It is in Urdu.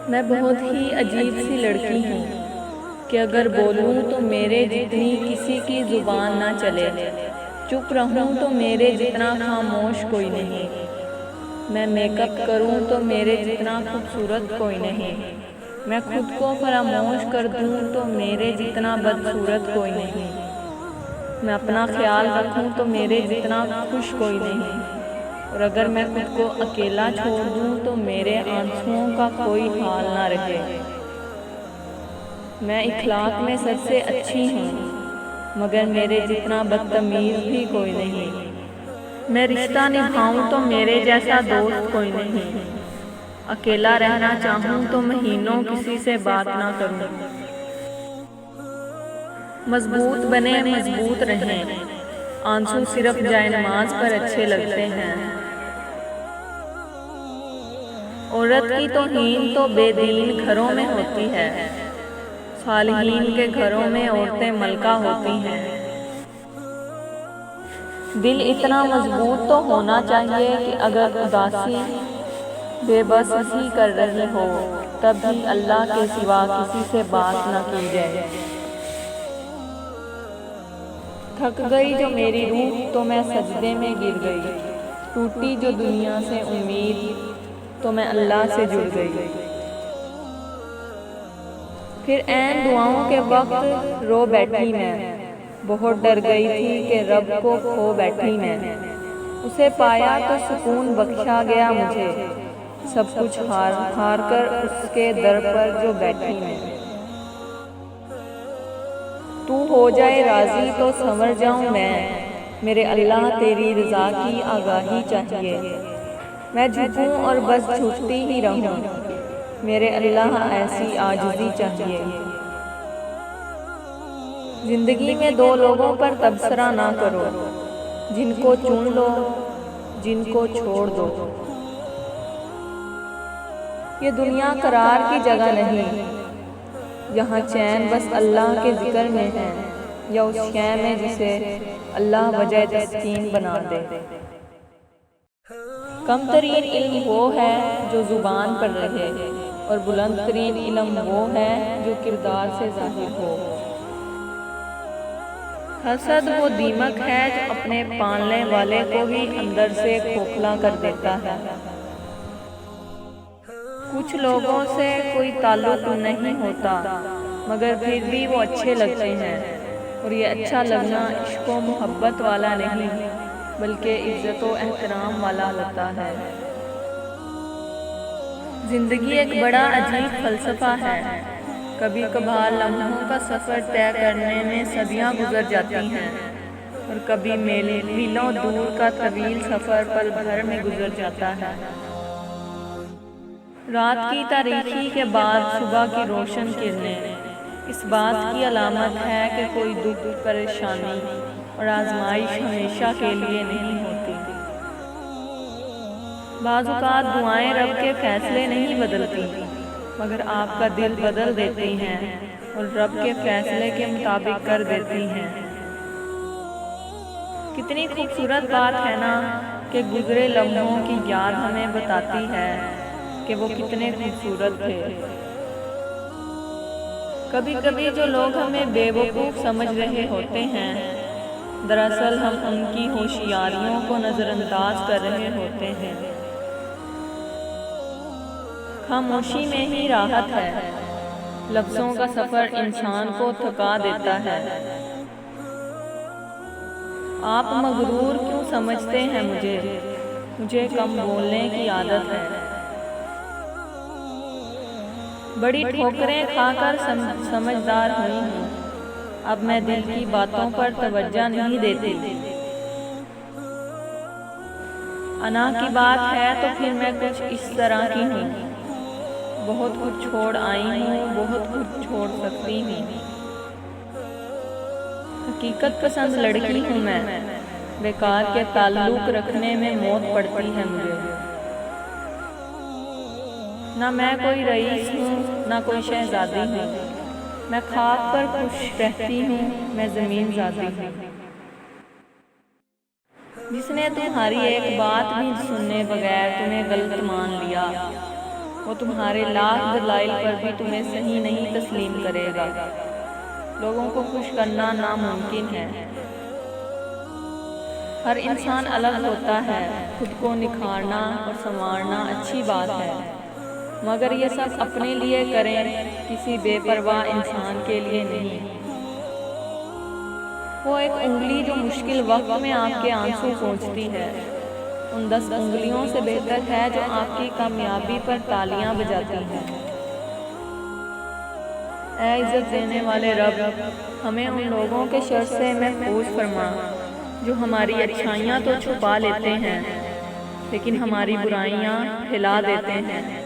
میں بہت ہی عجیب سی لڑکی ہوں کہ اگر بولوں تو میرے جتنی کسی کی زبان نہ چلے، چپ رہوں تو میرے جتنا خاموش کوئی نہیں، میں میک اپ کروں تو میرے جتنا خوبصورت کوئی نہیں، میں خود کو فراموش کر دوں تو میرے جتنا بدصورت کوئی نہیں، میں اپنا خیال رکھوں تو میرے جتنا خوش کوئی نہیں، اور اگر میں خود کو اکیلا چھوڑ دوں تو میرے آنسوؤں کا کوئی حال نہ رہے۔ میں اخلاق میں سب سے اچھی ہوں، مگر میرے جتنا بدتمیز بھی کوئی نہیں، میں رشتہ نبھاؤں تو میرے جیسا دوست کوئی نہیں، اکیلا رہنا چاہوں تو مہینوں کسی سے بات نہ کروں۔ مضبوط بنے مضبوط رہیں، آنسو صرف جائے نماز پر اچھے لگتے ہیں۔ عورت کی توہین تو بے دین گھروں میں ہوتی ہے، صالحین کے گھروں میں عورتیں ملکہ ہوتی ہیں۔ دل اتنا مضبوط تو ہونا چاہیے کہ اگر اداسی بے بسی کر رہی ہو تب بھی اللہ کے سوا کسی سے بات نہ کی جائے۔ تھک گئی جو میری روح تو میں سجدے میں گر گئی، ٹوٹی جو دنیا سے امید تو میں اللہ سے جڑ گئی۔ پھر عین دعاؤں کے وقت رو بیٹھی میں، بہت ڈر گئی تھی کہ رب کو کھو بیٹھی میں، اسے پایا تو سکون بخشا گیا مجھے، سب کچھ ہار کر اس کے در پر جو بیٹھی میں۔ تو ہو جائے راضی تو سنور جاؤں میں، میرے اللہ تیری رضا کی آگاہی چاہیے، میں جھکوں اور بس جھکتی ہی رہوں، میرے اللہ ایسی عاجزی چاہیے۔ زندگی میں دو لوگوں پر تبصرہ نہ کرو، جن کو چن لو جن کو چھوڑ دو۔ یہ دنیا قرار کی جگہ نہیں، یہاں چین بس اللہ کے ذکر میں ہے، یا اس شے میں جسے اللہ وجہ تسکین بنا دے۔ کم ترین علم وہ ہے جو زبان پر رہے، اور بلند ترین علم وہ ہے جو کردار سے ظاہر ہو۔ حسد وہ دیمک ہے جو اپنے پالنے والے کو بھی اندر سے کھوکھلا کر دیتا ہے۔ کچھ لوگوں سے کوئی تعلق نہیں ہوتا مگر پھر بھی وہ اچھے لگتے ہیں، اور یہ اچھا لگنا عشق و محبت والا نہیں بلکہ عزت و احترام والا ہوتا ہے۔ زندگی ایک بڑا عجیب فلسفہ ہے، کبھی کبھار لمحوں کا سفر طے کرنے میں صدیاں گزر جاتی ہیں، اور کبھی میلوں دور کا طویل سفر پل بھر میں گزر جاتا ہے۔ رات کی تاریکی کے بعد صبح کی روشن کرنیں اس بات کی علامت ہے کہ کوئی دکھ، پریشانی اور آزمائش ہمیشہ کے لیے نہیں ہوتی۔ بعض اوقات دعائیں رب کے فیصلے نہیں بدلتی مگر آپ کا دل بدل دیتی ہیں اور رب کے فیصلے کے مطابق کر دیتی ہیں۔ کتنی خوبصورت بات ہے نا کہ گزرے لمحوں کی یاد ہمیں بتاتی ہے کہ وہ کتنے خوبصورت تھے۔ کبھی کبھی جو لوگ ہمیں بے وقوف سمجھ رہے ہوتے ہیں، دراصل ہم ان کی ہوشیاریوں کو نظر انداز کر رہے ہوتے ہیں۔ خاموشی میں ہی راحت ہے، لفظوں کا سفر انسان کو تھکا دیتا ہے۔ آپ مغرور کیوں سمجھتے ہیں مجھے کم بولنے کی عادت ہے۔ بڑی ٹھوکریں کھا کر سمجھدار ہوئی ہوں، اب میں دل کی باتوں پر توجہ نہیں دیتی۔ انا کی بات ہے تو پھر میں کچھ اس طرح کی ہوں، بہت کچھ چھوڑ آئی ہوں، بہت کچھ چھوڑ سکتی ہوں۔ حقیقت پسند لڑکی ہوں میں، بیکار کے تعلق رکھنے میں موت پڑتی ہے مجھے۔ نہ میں کوئی رئیس ہوں نہ کوئی شہزادی ہوں، میں خاک پر خوش رہتی ہوں، میں زمین زادی ہوں۔ جس نے تمہاری ایک بات بھی سننے بغیر تمہیں غلط مان لیا، وہ تمہارے لاکھ دلائل پر بھی تمہیں صحیح نہیں تسلیم کرے گا۔ لوگوں کو خوش کرنا ناممکن ہے۔ ہر انسان الگ ہوتا ہے۔ خود کو نکھارنا اور سنوارنا اچھی بات ہے، مگر یہ سب اپنے لیے کریں، کسی بے پرواہ انسان کے لیے نہیں۔ وہ ایک انگلی جو مشکل وقت میں آپ کے آنسو پونچھتی ہے، ان 10 انگلیوں سے بہتر ہے جو آپ کی کامیابی پر تالیاں بجاتی ہے۔ اے عزت دینے والے رب، ہمیں ان لوگوں کے شر سے محفوظ فرما جو ہماری اچھائیاں تو چھپا لیتے ہیں لیکن ہماری برائیاں پھیلا دیتے ہیں۔